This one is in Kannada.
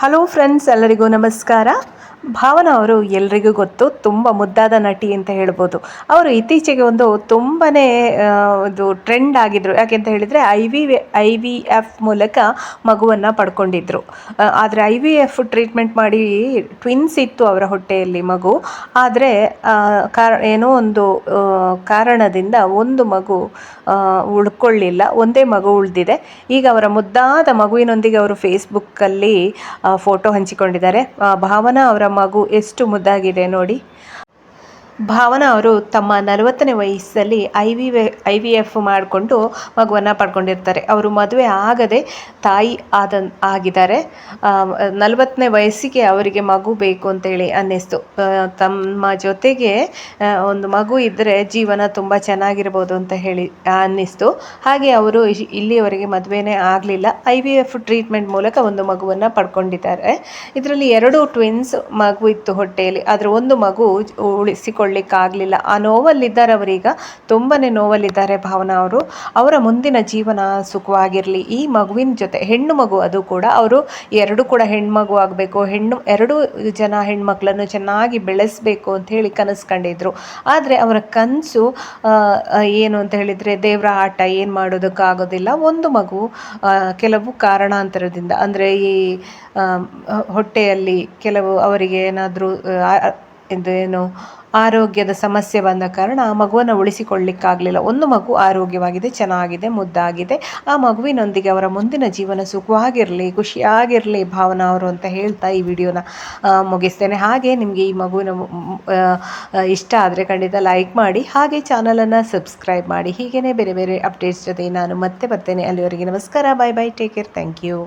ಹಲೋ ಫ್ರೆಂಡ್ಸ್, ಎಲ್ಲರಿಗೂ ನಮಸ್ಕಾರ. ಭಾವನಾ ಅವರು ಎಲ್ರಿಗೂ ಗೊತ್ತು, ತುಂಬ ಮುದ್ದಾದ ನಟಿ ಅಂತ ಹೇಳ್ಬೋದು. ಅವರು ಇತ್ತೀಚೆಗೆ ತುಂಬನೇ ಇದು ಟ್ರೆಂಡ್ ಆಗಿದ್ರು. ಯಾಕೆಂತ ಹೇಳಿದರೆ ಐ ವಿ ಎಫ್ ಮೂಲಕ ಮಗುವನ್ನು ಪಡ್ಕೊಂಡಿದ್ರು. ಆದರೆ IVF ಟ್ರೀಟ್ಮೆಂಟ್ ಮಾಡಿ ಟ್ವಿನ್ಸ್ ಇತ್ತು ಅವರ ಹೊಟ್ಟೆಯಲ್ಲಿ ಮಗು. ಆದರೆ ಏನೋ ಒಂದು ಕಾರಣದಿಂದ ಒಂದು ಮಗು ಉಳ್ಕೊಳ್ಳಿಲ್ಲ, ಒಂದೇ ಮಗು ಉಳಿದಿದೆ. ಈಗ ಅವರ ಮುದ್ದಾದ ಮಗುವಿನೊಂದಿಗೆ ಅವರು ಫೇಸ್ಬುಕ್ಕಲ್ಲಿ ಫೋಟೋ ಹಂಚಿಕೊಂಡಿದ್ದಾರೆ. ಭಾವನಾ ಅವರ ಮಗು ಎಷ್ಟು ಮುದ್ದಾಗಿದೆ ನೋಡಿ. ಭಾವನಾ ಅವರು ತಮ್ಮ 40ನೇ ವಯಸ್ಸಲ್ಲಿ IVF ಮಾಡಿಕೊಂಡು ಮಗುವನ್ನು ಪಡ್ಕೊಂಡಿರ್ತಾರೆ. ಅವರು ಮದುವೆ ಆಗದೆ ತಾಯಿ ಆಗಿದ್ದಾರೆ. 40ನೇ ವಯಸ್ಸಿಗೆ ಅವರಿಗೆ ಮಗು ಬೇಕು ಅಂತೇಳಿ ಅನ್ನಿಸ್ತು. ತಮ್ಮ ಜೊತೆಗೆ ಒಂದು ಮಗು ಇದ್ದರೆ ಜೀವನ ತುಂಬ ಚೆನ್ನಾಗಿರ್ಬೋದು ಅಂತ ಹೇಳಿ ಅನ್ನಿಸ್ತು. ಹಾಗೆ ಅವರು ಇಲ್ಲಿಯವರೆಗೆ ಮದುವೆನೇ ಆಗಲಿಲ್ಲ. IVF ಟ್ರೀಟ್ಮೆಂಟ್ ಮೂಲಕ ಒಂದು ಮಗುವನ್ನು ಪಡ್ಕೊಂಡಿದ್ದಾರೆ. ಇದರಲ್ಲಿ 2 ಟ್ವಿನ್ಸ್ ಮಗು ಇತ್ತು ಹೊಟ್ಟೆಯಲ್ಲಿ, ಆದರೆ ಒಂದು ಮಗು ಉಳಿಸಿಕೊಳ್ಳಿಕ್ಕಾಗಲಿಲ್ಲ. ಆ ನೋವಲ್ಲಿದ್ದಾರೆ ಅವರೀಗ, ತುಂಬಾ ನೋವಲ್ಲಿದ್ದಾರೆ ಭಾವನಾ ಅವರು. ಅವರ ಮುಂದಿನ ಜೀವನ ಸುಖವಾಗಿರಲಿ. ಈ ಮಗುವಿನ ಜೊತೆ ಹೆಣ್ಣು ಮಗು, ಅದು ಕೂಡ ಅವರು 2 ಕೂಡ ಹೆಣ್ಮಗು ಆಗಬೇಕು, 2 ಜನ ಹೆಣ್ಮಕ್ಳನ್ನು ಚೆನ್ನಾಗಿ ಬೆಳೆಸಬೇಕು ಅಂತ ಹೇಳಿ ಕನಸು ಕಂಡಿದ್ರು. ಆದರೆ ಅವರ ಕನಸು ಏನು ಅಂತ ಹೇಳಿದರೆ ದೇವರ ಆಟ, ಏನು ಮಾಡೋದಕ್ಕಾಗೋದಿಲ್ಲ. ಒಂದು ಮಗು ಕೆಲವು ಕಾರಣಾಂತರದಿಂದ, ಅಂದರೆ ಈ ಹೊಟ್ಟೆಯಲ್ಲಿ ಕೆಲವು ಅವರಿಗೆ ಏನಾದರೂ ಏನು ಆರೋಗ್ಯದ ಸಮಸ್ಯೆ ಬಂದ ಕಾರಣ ಆ ಮಗುವನ್ನು ಉಳಿಸಿಕೊಳ್ಳಿಕ್ಕಾಗಲಿಲ್ಲ. ಒಂದು ಮಗು ಆರೋಗ್ಯವಾಗಿದೆ, ಚೆನ್ನಾಗಿದೆ, ಮುದ್ದಾಗಿದೆ. ಆ ಮಗುವಿನೊಂದಿಗೆ ಅವರ ಮುಂದಿನ ಜೀವನ ಸುಖವಾಗಿರಲಿ, ಖುಷಿಯಾಗಿರಲಿ ಭಾವನಾ ಅವರು ಅಂತ ಹೇಳ್ತಾ ಈ ವಿಡಿಯೋನ ಮುಗಿಸ್ತೇನೆ. ಹಾಗೆ ನಿಮಗೆ ಈ ಮಗುವಿನ ಇಷ್ಟ ಆದರೆ ಖಂಡಿತ ಲೈಕ್ ಮಾಡಿ, ಹಾಗೆ ಚಾನಲನ್ನು ಸಬ್ಸ್ಕ್ರೈಬ್ ಮಾಡಿ. ಹೀಗೇ ಬೇರೆ ಬೇರೆ ಅಪ್ಡೇಟ್ಸ್ ಜೊತೆ ನಾನು ಮತ್ತೆ ಬರ್ತೇನೆ. ಅಲ್ಲಿವರೆಗೆ ನಮಸ್ಕಾರ, ಬಾಯ್ ಬಾಯ್, ಟೇಕ್ ಕೇರ್, ಥ್ಯಾಂಕ್ ಯು.